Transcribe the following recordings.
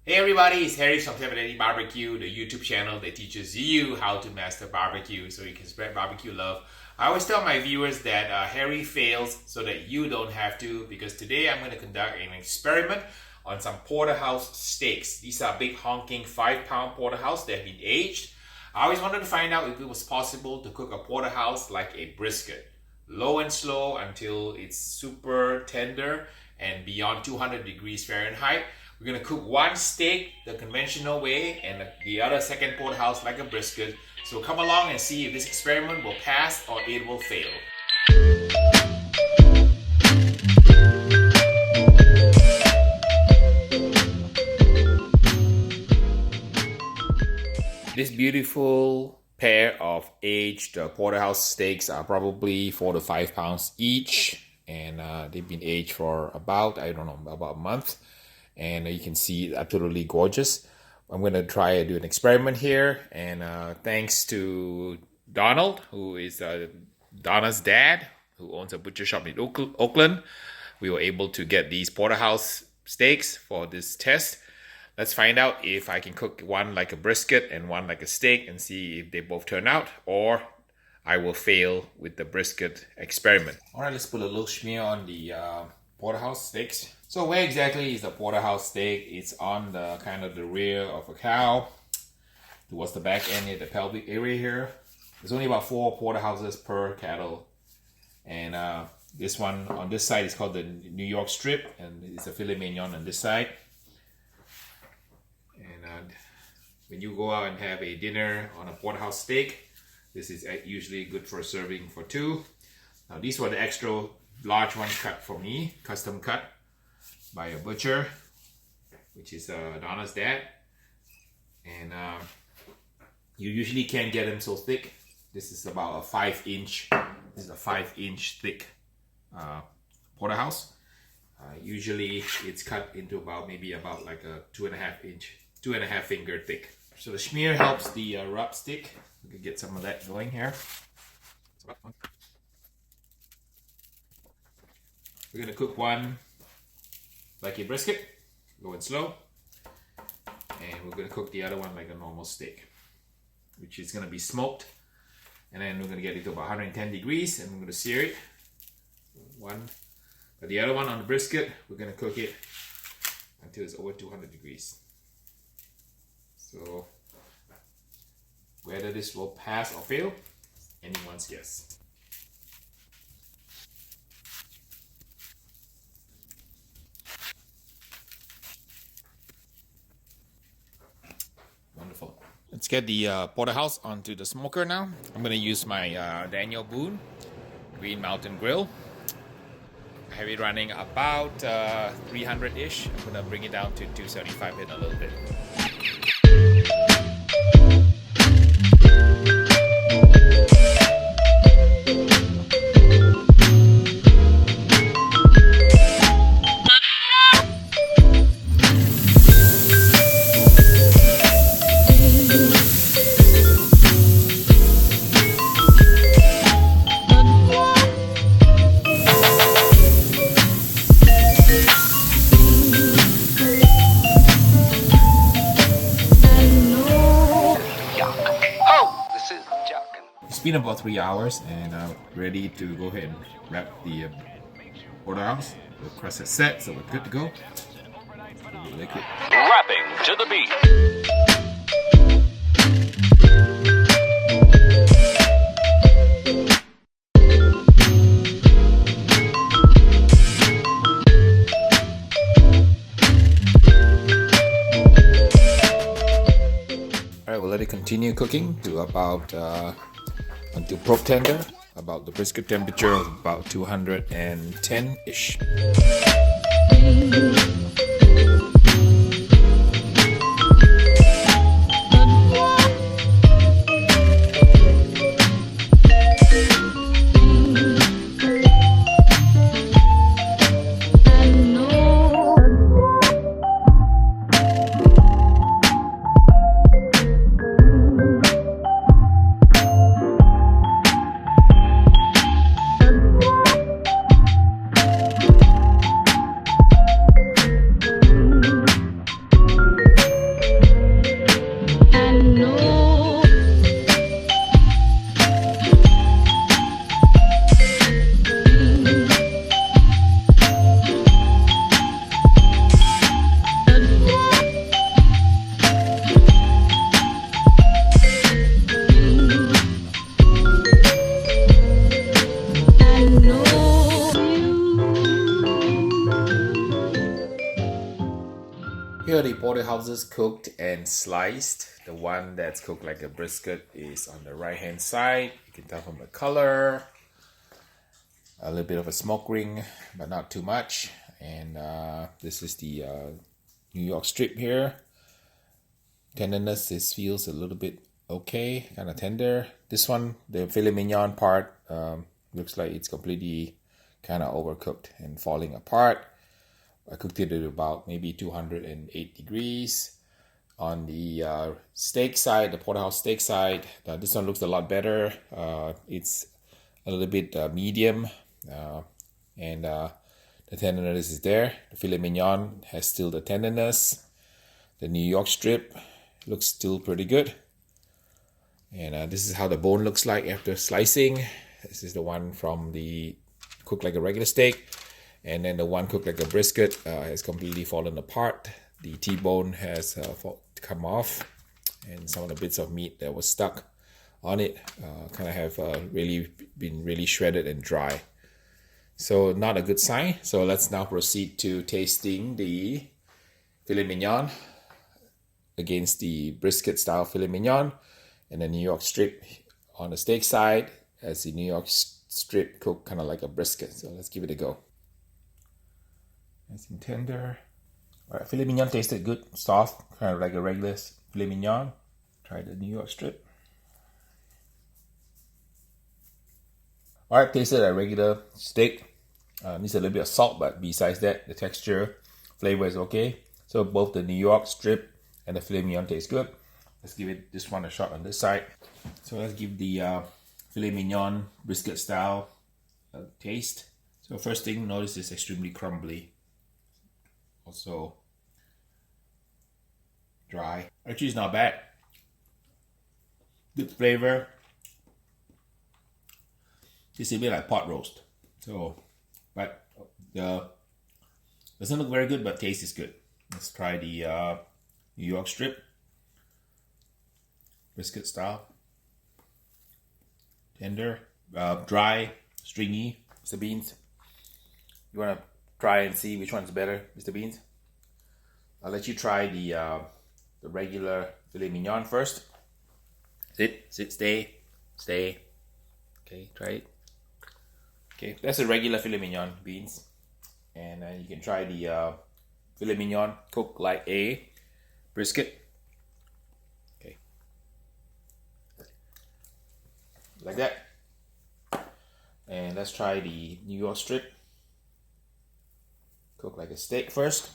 Hey everybody, it's Harry Soo BBQ, the YouTube channel that teaches you how to master barbecue so you can spread barbecue love. I always tell my viewers that Harry fails so that you don't have to, because today I'm going to conduct an experiment on some porterhouse steaks. These are big honking 5-pound porterhouse that have been aged. I always wanted to find out if it was possible to cook a porterhouse like a brisket. Low and slow until it's super tender and beyond 200 degrees Fahrenheit. We're going to cook one steak the conventional way and the other second porterhouse like a brisket. So come along and see if this experiment will pass or it will fail. This beautiful pair of aged porterhouse steaks are probably 4 to 5 pounds each, and they've been aged for about a month. And you can see absolutely gorgeous. I'm going to try to do an experiment here, and thanks to Donald, who is Donna's dad, who owns a butcher shop in Oakland, we were able to get these porterhouse steaks for this test. Let's find out if I can cook one like a brisket and one like a steak and see if they both turn out, or I will fail with the brisket experiment. All right, let's put a little smear on the porterhouse steaks. So where exactly is the porterhouse steak? It's on the kind of the rear of a cow, towards the back end near the pelvic area here. There's only about 4 porterhouses per cattle, and this one on this side is called the New York strip, and it's a filet mignon on this side. And when you go out and have a dinner on a porterhouse steak, this is usually good for serving for 2. Now these were the extra large ones cut for me, custom cut by a butcher, which is Donna's dad. And you usually can't get them so thick. This is about a 5-inch. This is a 5-inch thick porterhouse. Usually it's cut into maybe about like a 2.5 finger thick. So the smear helps the rub stick. We can get some of that going here. We're gonna cook one like a brisket, going slow, and we're gonna cook the other one like a normal steak, which is gonna be smoked, and then we're gonna get it to about 110 degrees, and we're gonna sear it. But the other one on the brisket, we're gonna cook it until it's over 200 degrees. So whether this will pass or fail, anyone's guess. Wonderful. Let's get the porterhouse onto the smoker now. I'm going to use my Daniel Boone Green Mountain Grill. I have it running about 300-ish. I'm going to bring it down to 275 in a little bit. It's been about 3 hours, and I'm ready to go ahead and wrap the porterhouse. The crust is set, so we're good to go. Rapping to the beat. Alright, we'll let it continue cooking to about until probe tender, about the brisket temperature of about 210-ish. the porterhouses cooked and sliced. The one that's cooked like a brisket is on the right hand side. You can tell from the color. A little bit of a smoke ring, but not too much. And this is the New York strip here. Tenderness feels a little bit okay, kind of tender. This one, the filet mignon part, looks like it's completely kind of overcooked and falling apart. I cooked it at about maybe 208 degrees. On the steak side, the porterhouse steak side, this one looks a lot better. It's a little bit medium, and the tenderness is there. The filet mignon has still the tenderness. The New York strip looks still pretty good. And this is how the bone looks like after slicing. This is the one from the cooked like a regular steak. And then the one cooked like a brisket has completely fallen apart. The T-bone has come off. And some of the bits of meat that was stuck on it kind of have been really shredded and dry. So not a good sign. So let's now proceed to tasting the filet mignon against the brisket style filet mignon. And the New York strip on the steak side as the New York strip cooked kind of like a brisket. So let's give it a go. Nice and tender. Alright, filet mignon tasted good, soft, kind of like a regular filet mignon. Try the New York strip. Alright, tasted a regular steak. Needs a little bit of salt, but besides that, the texture, flavor is okay. So both the New York strip and the filet mignon taste good. Let's give this one a shot on this side. So let's give the filet mignon brisket style taste. So first thing, notice it's extremely crumbly. Also dry. Actually, it's not bad. Good flavor. It's a bit like pot roast. So, but doesn't look very good, but taste is good. Let's try the New York strip. Brisket style. Tender, dry, stringy. Mr. Beans, you want to try and see which one's better, Mr. Beans? I'll let you try the regular filet mignon first. Sit, stay. Okay, try it. Okay, that's a regular filet mignon, Beans. And you can try the filet mignon cooked like a brisket. Okay. Like that. And let's try the New York strip. Cook like a steak first.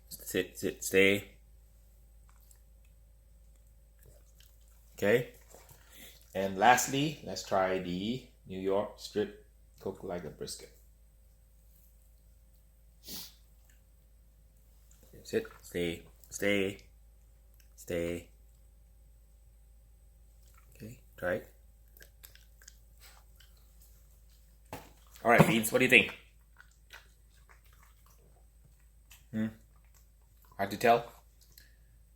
Sit, stay. Okay. And lastly, let's try the New York strip cooked like a brisket. Sit, stay. Okay, try it. All right, Beans, what do you think? Hard to tell.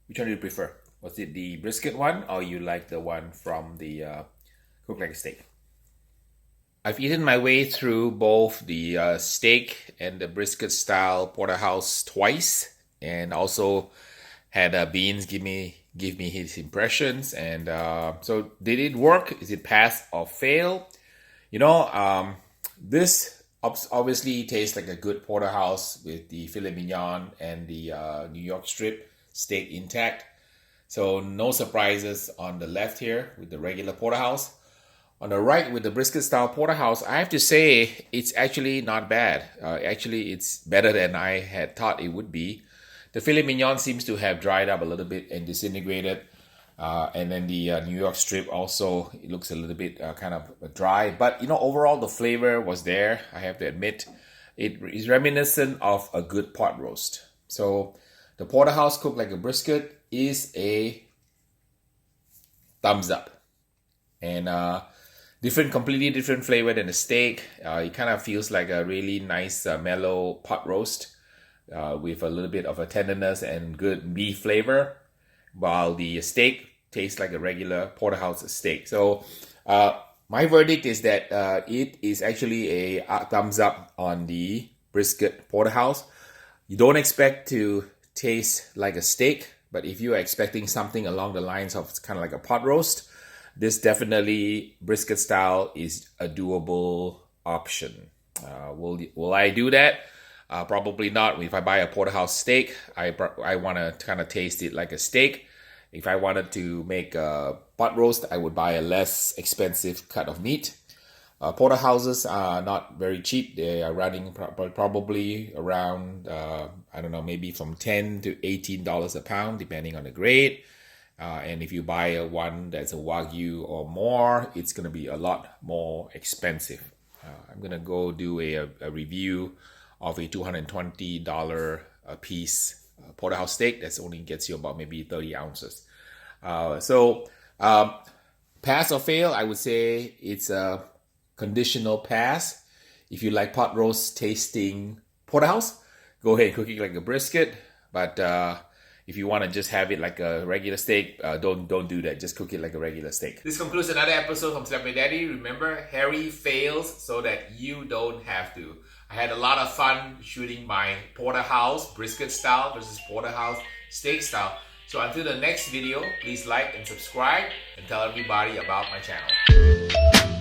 Which one do you prefer? Was it the brisket one, or you like the one from the cooked like a steak? I've eaten my way through both the steak and the brisket style porterhouse twice, and also had Beans give me his impressions. And so, did it work? Is it pass or fail? You know, this obviously tastes like a good porterhouse with the filet mignon and the New York strip steak intact. So no surprises on the left here with the regular porterhouse. On the right with the brisket style porterhouse, I have to say it's actually not bad. Actually, it's better than I had thought it would be. The filet mignon seems to have dried up a little bit and disintegrated. And then the New York strip also, it looks a little bit kind of dry. But, you know, overall the flavor was there, I have to admit. It is reminiscent of a good pot roast. So the porterhouse cooked like a brisket is a thumbs up. And completely different flavor than the steak. It kind of feels like a really nice mellow pot roast with a little bit of a tenderness and good beef flavor, while the steak tastes like a regular porterhouse steak. So my verdict is that it is actually a thumbs up on the brisket porterhouse. You don't expect to taste like a steak, but if you are expecting something along the lines of kind of like a pot roast, this definitely brisket style is a doable option. Will I do that? Probably not. If I buy a porterhouse steak, I want to kind of taste it like a steak. If I wanted to make a pot roast, I would buy a less expensive cut of meat. Porterhouses are not very cheap. They are running probably around, I don't know, maybe from $10 to $18 a pound, depending on the grade. And if you buy one that's a Wagyu or more, it's going to be a lot more expensive. I'm going to go do a review of a $220 a piece porterhouse steak. That's only gets you about maybe 30 ounces. Pass or fail, I would say it's a conditional pass. If you like pot roast tasting porterhouse, go ahead and cook it like a brisket. But if you want to just have it like a regular steak, don't do that. Just cook it like a regular steak. This concludes another episode from Step My Daddy. Remember, Harry fails so that you don't have to. I had a lot of fun shooting my porterhouse brisket style versus porterhouse steak style. So until the next video, please like and subscribe and tell everybody about my channel.